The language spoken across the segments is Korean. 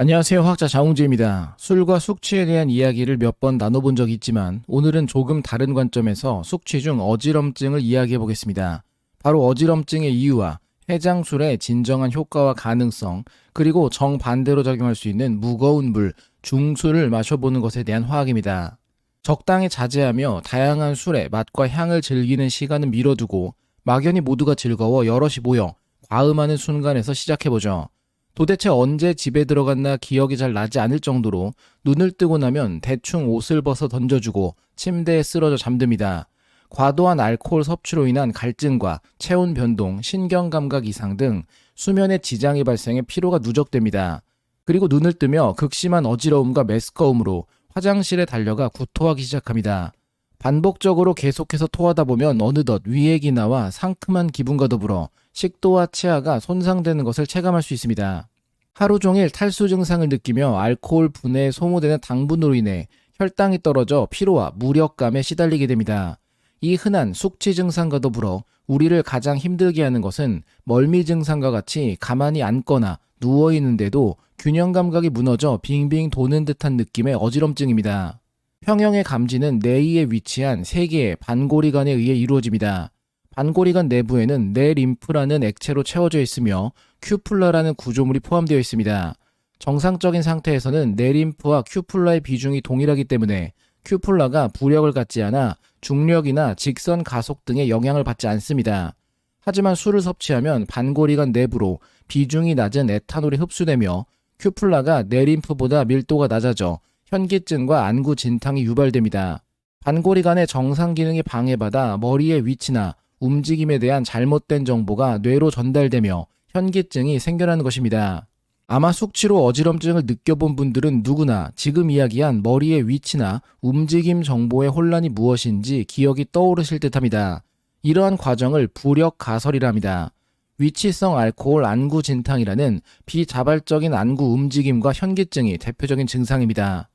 안녕하세요. 화학자 장홍재입니다. 술과 숙취에 대한 이야기를 몇 번 나눠본 적이 있지만 오늘은 조금 다른 관점에서 숙취 중 어지럼증을 이야기해 보겠습니다. 바로 어지럼증의 이유와 해장술의 진정한 효과와 가능성, 그리고 정반대로 작용할 수 있는 무거운 물, 중술을 마셔보는 것에 대한 화학입니다. 적당히 자제하며 다양한 술의 맛과 향을 즐기는 시간은 미뤄두고 막연히 모두가 즐거워 여럿이 모여 과음하는 순간에서 시작해보죠. 도대체 언제 집에 들어갔나 기억이 잘 나지 않을 정도로 눈을 뜨고 나면 대충 옷을 벗어 던져주고 침대에 쓰러져 잠듭니다. 과도한 알코올 섭취로 인한 갈증과 체온 변동, 신경감각 이상 등 수면에 지장이 발생해 피로가 누적됩니다. 그리고 눈을 뜨며 극심한 어지러움과 메스꺼움으로 화장실에 달려가 구토하기 시작합니다. 반복적으로 계속해서 토하다 보면 어느덧 위액이 나와 상큼한 기분과 더불어 식도와 치아가 손상되는 것을 체감할 수 있습니다. 하루 종일 탈수 증상을 느끼며 알코올 분해에 소모되는 당분으로 인해 혈당이 떨어져 피로와 무력감에 시달리게 됩니다. 이 흔한 숙취 증상과 더불어 우리를 가장 힘들게 하는 것은 멀미 증상과 같이 가만히 앉거나 누워있는데도 균형 감각이 무너져 빙빙 도는 듯한 느낌의 어지럼증입니다. 평형의 감지는 뇌에 위치한 3개의 반고리관에 의해 이루어집니다. 반고리관 내부에는 뇌림프라는 액체로 채워져 있으며 큐플라라는 구조물이 포함되어 있습니다. 정상적인 상태에서는 뇌림프와 큐플라의 비중이 동일하기 때문에 큐플라가 부력을 갖지 않아 중력이나 직선 가속 등의 영향을 받지 않습니다. 하지만 술을 섭취하면 반고리관 내부로 비중이 낮은 에탄올이 흡수되며 큐플라가 뇌림프보다 밀도가 낮아져 현기증과 안구 진탕이 유발됩니다. 반고리관의 정상 기능이 방해받아 머리의 위치나 움직임에 대한 잘못된 정보가 뇌로 전달되며 현기증이 생겨나는 것입니다. 아마 숙취로 어지럼증을 느껴본 분들은 누구나 지금 이야기한 머리의 위치나 움직임 정보의 혼란이 무엇인지 기억이 떠오르실 듯합니다. 이러한 과정을 부력 가설이라 합니다. 위치성 알코올 안구 진탕이라는 비자발적인 안구 움직임과 현기증이 대표적인 증상입니다.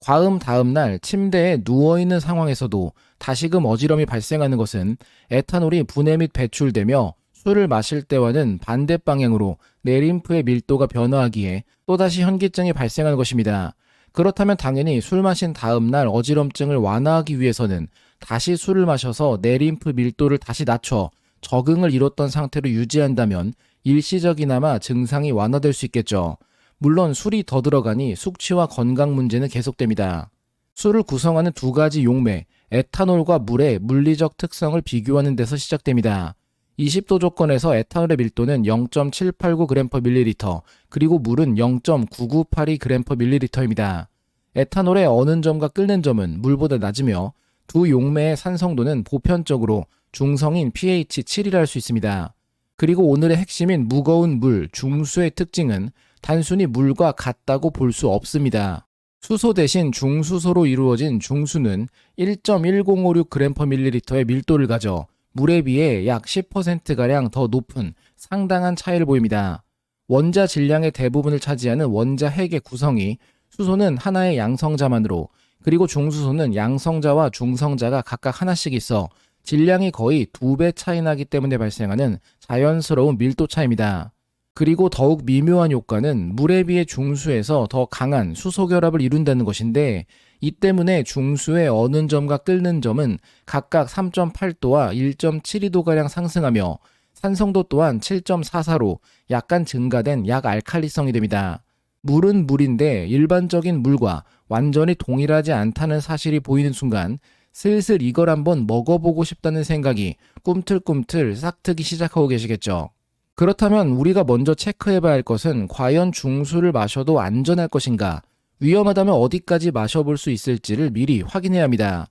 과음 다음 날 침대에 누워있는 상황에서도 다시금 어지럼이 발생하는 것은 에탄올이 분해 및 배출되며 술을 마실 때와는 반대 방향으로 뇌림프의 밀도가 변화하기에 또다시 현기증이 발생하는 것입니다. 그렇다면 당연히 술 마신 다음 날 어지럼증을 완화하기 위해서는 다시 술을 마셔서 뇌림프 밀도를 다시 낮춰 적응을 이뤘던 상태로 유지한다면 일시적이나마 증상이 완화될 수 있겠죠. 물론 술이 더 들어가니 숙취와 건강 문제는 계속됩니다. 술을 구성하는 두 가지 용매, 에탄올과 물의 물리적 특성을 비교하는 데서 시작됩니다. 20도 조건에서 에탄올의 밀도는 0.789g/ml, 그리고 물은 0.9982g/ml입니다. 에탄올의 어는 점과 끓는 점은 물보다 낮으며 두 용매의 산성도는 보편적으로 중성인 pH 7이라 할 수 있습니다. 그리고 오늘의 핵심인 무거운 물, 중수의 특징은 단순히 물과 같다고 볼 수 없습니다. 수소 대신 중수소로 이루어진 중수는 1.1056g/ml의 밀도를 가져 물에 비해 약 10%가량 더 높은 상당한 차이를 보입니다. 원자 질량의 대부분을 차지하는 원자 핵의 구성이 수소는 하나의 양성자만으로, 그리고 중수소는 양성자와 중성자가 각각 하나씩 있어 질량이 거의 2배 차이 나기 때문에 발생하는 자연스러운 밀도 차이입니다. 그리고 더욱 미묘한 효과는 물에 비해 중수에서 더 강한 수소 결합을 이룬다는 것인데, 이 때문에 중수의 어는 점과 끓는 점은 각각 3.8도와 1.72도가량 상승하며 산성도 또한 7.44로 약간 증가된 약알칼리성이 됩니다. 물은 물인데 일반적인 물과 완전히 동일하지 않다는 사실이 보이는 순간 슬슬 이걸 한번 먹어보고 싶다는 생각이 꿈틀꿈틀 싹트기 시작하고 계시겠죠. 그렇다면 우리가 먼저 체크해봐야 할 것은 과연 중수를 마셔도 안전할 것인가, 위험하다면 어디까지 마셔볼 수 있을지를 미리 확인해야 합니다.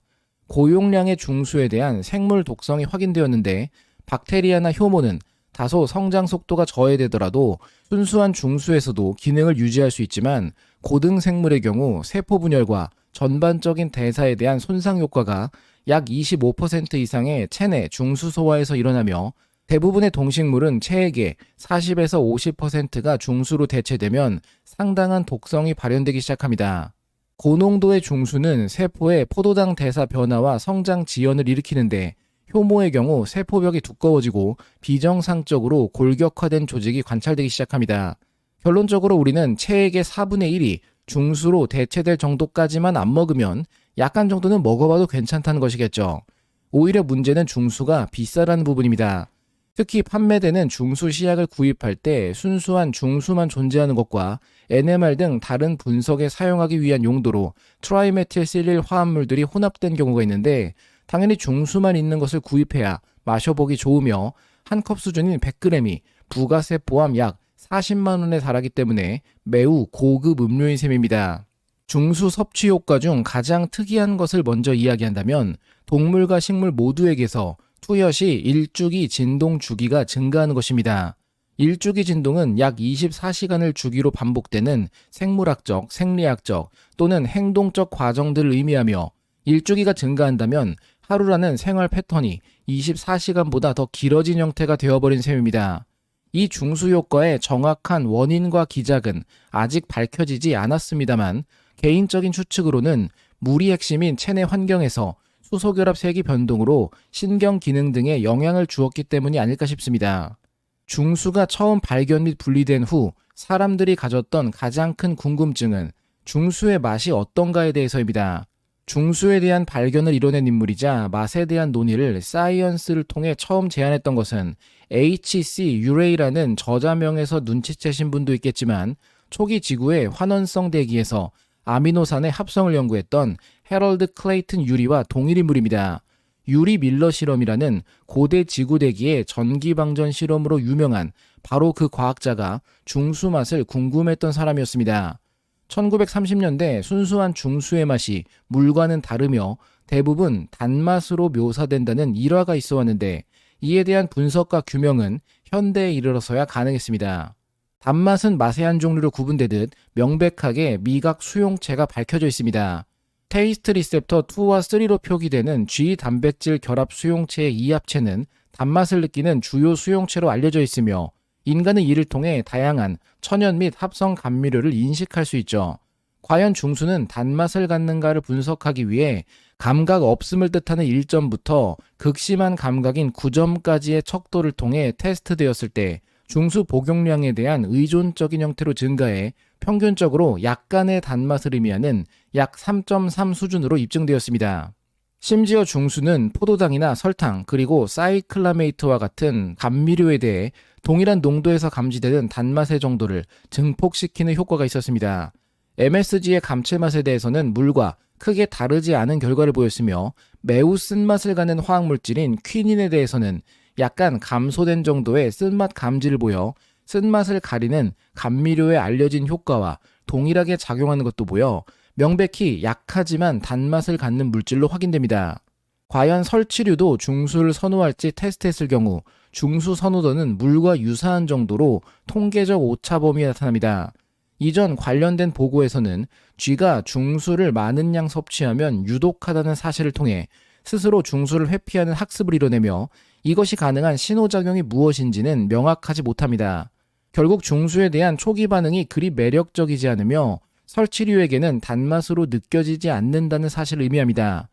고용량의 중수에 대한 생물 독성이 확인되었는데 박테리아나 효모는 다소 성장 속도가 저해되더라도 순수한 중수에서도 기능을 유지할 수 있지만 고등 생물의 경우 세포 분열과 전반적인 대사에 대한 손상 효과가 약 25% 이상의 체내 중수소화에서 일어나며 대부분의 동식물은 체액의 40에서 50%가 중수로 대체되면 상당한 독성이 발현되기 시작합니다. 고농도의 중수는 세포의 포도당 대사 변화와 성장 지연을 일으키는데 효모의 경우 세포벽이 두꺼워지고 비정상적으로 골격화된 조직이 관찰되기 시작합니다. 결론적으로 우리는 체액의 4분의 1이 중수로 대체될 정도까지만 안 먹으면 약간 정도는 먹어봐도 괜찮다는 것이겠죠. 오히려 문제는 중수가 비싸라는 부분입니다. 특히 판매되는 중수 시약을 구입할 때 순수한 중수만 존재하는 것과 NMR 등 다른 분석에 사용하기 위한 용도로 트라이메틸실릴 화합물들이 혼합된 경우가 있는데 당연히 중수만 있는 것을 구입해야 마셔보기 좋으며 한 컵 수준인 100g이 부가세 포함 약 40만 원에 달하기 때문에 매우 고급 음료인 셈입니다. 중수 섭취 효과 중 가장 특이한 것을 먼저 이야기한다면 동물과 식물 모두에게서 투여 시 일주기 진동 주기가 증가하는 것입니다. 일주기 진동은 약 24시간을 주기로 반복되는 생물학적, 생리학적 또는 행동적 과정들을 의미하며 일주기가 증가한다면 하루라는 생활 패턴이 24시간보다 더 길어진 형태가 되어버린 셈입니다. 이 중수 효과의 정확한 원인과 기작은 아직 밝혀지지 않았습니다만 개인적인 추측으로는 물이 핵심인 체내 환경에서 수소결합 세기 변동으로 신경 기능 등에 영향을 주었기 때문이 아닐까 싶습니다. 중수가 처음 발견 및 분리된 후 사람들이 가졌던 가장 큰 궁금증은 중수의 맛이 어떤가에 대해서입니다. 중수에 대한 발견을 이뤄낸 인물이자 맛에 대한 논의를 사이언스를 통해 처음 제안했던 것은 H.C. 유레이라는 저자명에서 눈치채신 분도 있겠지만 초기 지구의 환원성 대기에서 아미노산의 합성을 연구했던 해럴드 클레이튼 유리와 동일 인물입니다. 유리 밀러 실험이라는 고대 지구 대기의 전기방전 실험으로 유명한 바로 그 과학자가 중수 맛을 궁금했던 사람이었습니다. 1930년대 순수한 중수의 맛이 물과는 다르며 대부분 단맛으로 묘사된다는 일화가 있어 왔는데 이에 대한 분석과 규명은 현대에 이르러서야 가능했습니다. 단맛은 맛의 한 종류로 구분되듯 명백하게 미각 수용체가 밝혀져 있습니다. 테이스트 리셉터 2와 3로 표기되는 G 단백질 결합 수용체의 이 합체는 단맛을 느끼는 주요 수용체로 알려져 있으며 인간은 이를 통해 다양한 천연 및 합성 감미료를 인식할 수 있죠. 과연 중수는 단맛을 갖는가를 분석하기 위해 감각 없음을 뜻하는 1점부터 극심한 감각인 9점까지의 척도를 통해 테스트되었을 때 중수 복용량에 대한 의존적인 형태로 증가해 평균적으로 약간의 단맛을 의미하는 약 3.3 수준으로 입증되었습니다. 심지어 중수는 포도당이나 설탕 그리고 사이클라메이트와 같은 감미료에 대해 동일한 농도에서 감지되는 단맛의 정도를 증폭시키는 효과가 있었습니다. MSG의 감칠맛에 대해서는 물과 크게 다르지 않은 결과를 보였으며 매우 쓴맛을 가는 화학물질인 퀴닌에 대해서는 약간 감소된 정도의 쓴맛 감지를 보여 쓴맛을 가리는 감미료에 알려진 효과와 동일하게 작용하는 것도 보여 명백히 약하지만 단맛을 갖는 물질로 확인됩니다. 과연 설치류도 중수를 선호할지 테스트했을 경우 중수 선호도는 물과 유사한 정도로 통계적 오차 범위에 나타납니다. 이전 관련된 보고에서는 쥐가 중수를 많은 양 섭취하면 유독하다는 사실을 통해 스스로 중수를 회피하는 학습을 이뤄내며 이것이 가능한 신호작용이 무엇인지는 명확하지 못합니다. 결국 중수에 대한 초기 반응이 그리 매력적이지 않으며 설치류에게는 단맛으로 느껴지지 않는다는 사실을 의미합니다.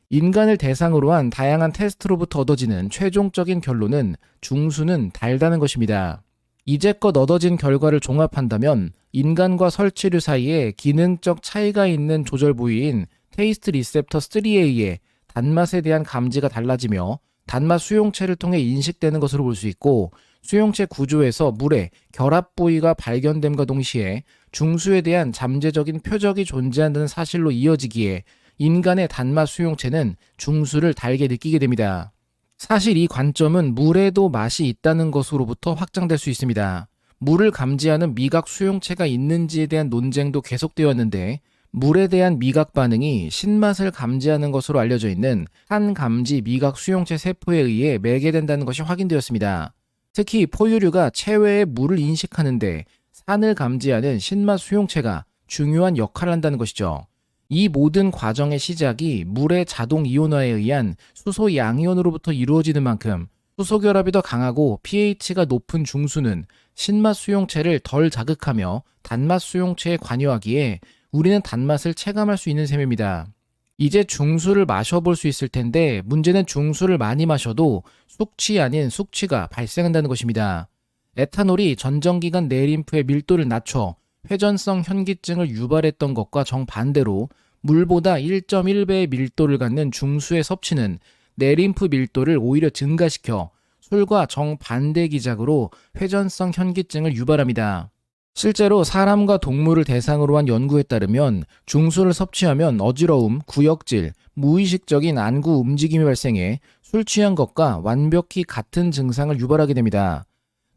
인간을 대상으로 한 다양한 테스트로부터 얻어지는 최종적인 결론은 중수는 달다는 것입니다. 이제껏 얻어진 결과를 종합한다면 인간과 설치류 사이에 기능적 차이가 있는 조절 부위인 테이스트 리셉터 3에 의해 단맛에 대한 감지가 달라지며 단맛 수용체를 통해 인식되는 것으로 볼 수 있고 수용체 구조에서 물의 결합 부위가 발견됨과 동시에 중수에 대한 잠재적인 표적이 존재한다는 사실로 이어지기에 인간의 단맛 수용체는 중수를 달게 느끼게 됩니다. 사실 이 관점은 물에도 맛이 있다는 것으로부터 확장될 수 있습니다. 물을 감지하는 미각 수용체가 있는지에 대한 논쟁도 계속되었는데 물에 대한 미각 반응이 신맛을 감지하는 것으로 알려져 있는 산감지 미각 수용체 세포에 의해 매개된다는 것이 확인되었습니다. 특히 포유류가 체외의 물을 인식하는데 산을 감지하는 신맛 수용체가 중요한 역할을 한다는 것이죠. 이 모든 과정의 시작이 물의 자동 이온화에 의한 수소 양이온으로부터 이루어지는 만큼 수소 결합이 더 강하고 pH가 높은 중수는 신맛 수용체를 덜 자극하며 단맛 수용체에 관여하기에 우리는 단맛을 체감할 수 있는 셈입니다. 이제 중수를 마셔볼 수 있을 텐데 문제는 중수를 많이 마셔도 숙취 아닌 숙취가 발생한다는 것입니다. 에탄올이 전정기관 내림프의 밀도를 낮춰 회전성 현기증을 유발했던 것과 정반대로 물보다 1.1배의 밀도를 갖는 중수의 섭취는 내림프 밀도를 오히려 증가시켜 술과 정반대 기작으로 회전성 현기증을 유발합니다. 실제로 사람과 동물을 대상으로 한 연구에 따르면 중수를 섭취하면 어지러움, 구역질, 무의식적인 안구 움직임이 발생해 술 취한 것과 완벽히 같은 증상을 유발하게 됩니다.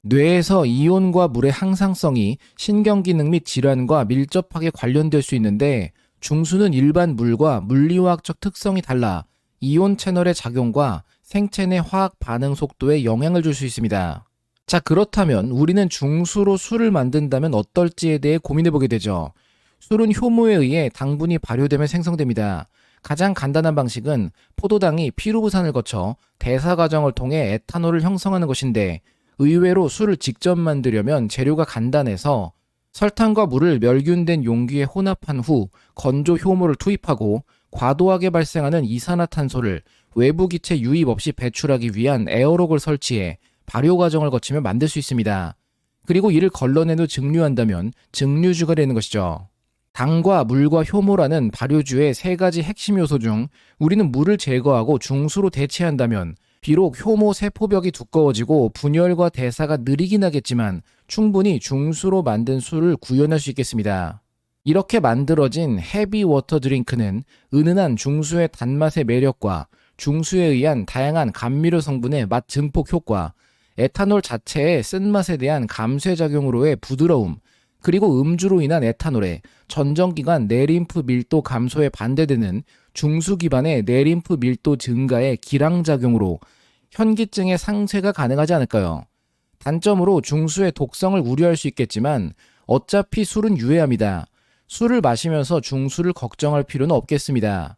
뇌에서 이온과 물의 항상성이 신경기능 및 질환과 밀접하게 관련될 수 있는데 중수는 일반 물과 물리화학적 특성이 달라 이온 채널의 작용과 생체 내 화학 반응 속도에 영향을 줄 수 있습니다. 자, 그렇다면 우리는 중수로 술을 만든다면 어떨지에 대해 고민해보게 되죠. 술은 효모에 의해 당분이 발효되며 생성됩니다. 가장 간단한 방식은 포도당이 피루부산을 거쳐 대사 과정을 통해 에탄올을 형성하는 것인데 의외로 술을 직접 만들려면 재료가 간단해서 설탕과 물을 멸균된 용기에 혼합한 후 건조 효모를 투입하고 과도하게 발생하는 이산화탄소를 외부 기체 유입 없이 배출하기 위한 에어록을 설치해 발효 과정을 거치며 만들 수 있습니다. 그리고 이를 걸러낸 후 증류한다면 증류주가 되는 것이죠. 당과 물과 효모라는 발효주의 세 가지 핵심 요소 중 우리는 물을 제거하고 중수로 대체한다면 비록 효모 세포벽이 두꺼워지고 분열과 대사가 느리긴 하겠지만 충분히 중수로 만든 술을 구현할 수 있겠습니다. 이렇게 만들어진 헤비 워터 드링크는 은은한 중수의 단맛의 매력과 중수에 의한 다양한 감미료 성분의 맛 증폭 효과, 에탄올 자체의 쓴맛에 대한 감쇄작용으로의 부드러움, 그리고 음주로 인한 에탄올의 전정기관 내림프 밀도 감소에 반대되는 중수 기반의 내림프 밀도 증가의 기량작용으로 현기증의 상쇄가 가능하지 않을까요? 단점으로 중수의 독성을 우려할 수 있겠지만 어차피 술은 유해합니다. 술을 마시면서 중수를 걱정할 필요는 없겠습니다.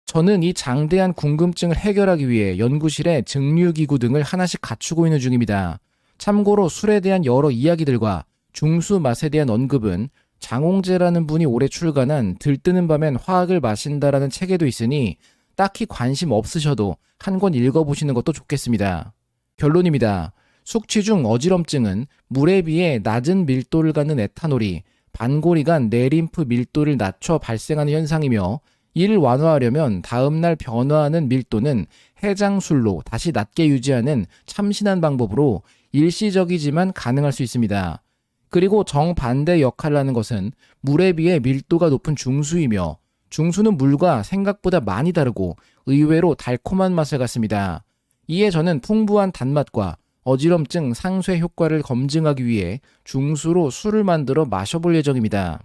저는 이 장대한 궁금증을 해결하기 위해 연구실에 증류기구 등을 하나씩 갖추고 있는 중입니다. 참고로 술에 대한 여러 이야기들과 중수 맛에 대한 언급은 장홍재라는 분이 올해 출간한 들뜨는 밤엔 화학을 마신다라는 책에도 있으니 딱히 관심 없으셔도 한 권 읽어보시는 것도 좋겠습니다. 결론입니다. 숙취 중 어지럼증은 물에 비해 낮은 밀도를 갖는 에탄올이 반고리간 내림프 밀도를 낮춰 발생하는 현상이며 이를 완화하려면 다음날 변화하는 밀도는 해장술로 다시 낮게 유지하는 참신한 방법으로 일시적이지만 가능할 수 있습니다. 그리고 정반대 역할을 하는 것은 물에 비해 밀도가 높은 중수이며 중수는 물과 생각보다 많이 다르고 의외로 달콤한 맛을 갖습니다. 이에 저는 풍부한 단맛과 어지럼증 상쇄 효과를 검증하기 위해 중수로 술을 만들어 마셔볼 예정입니다.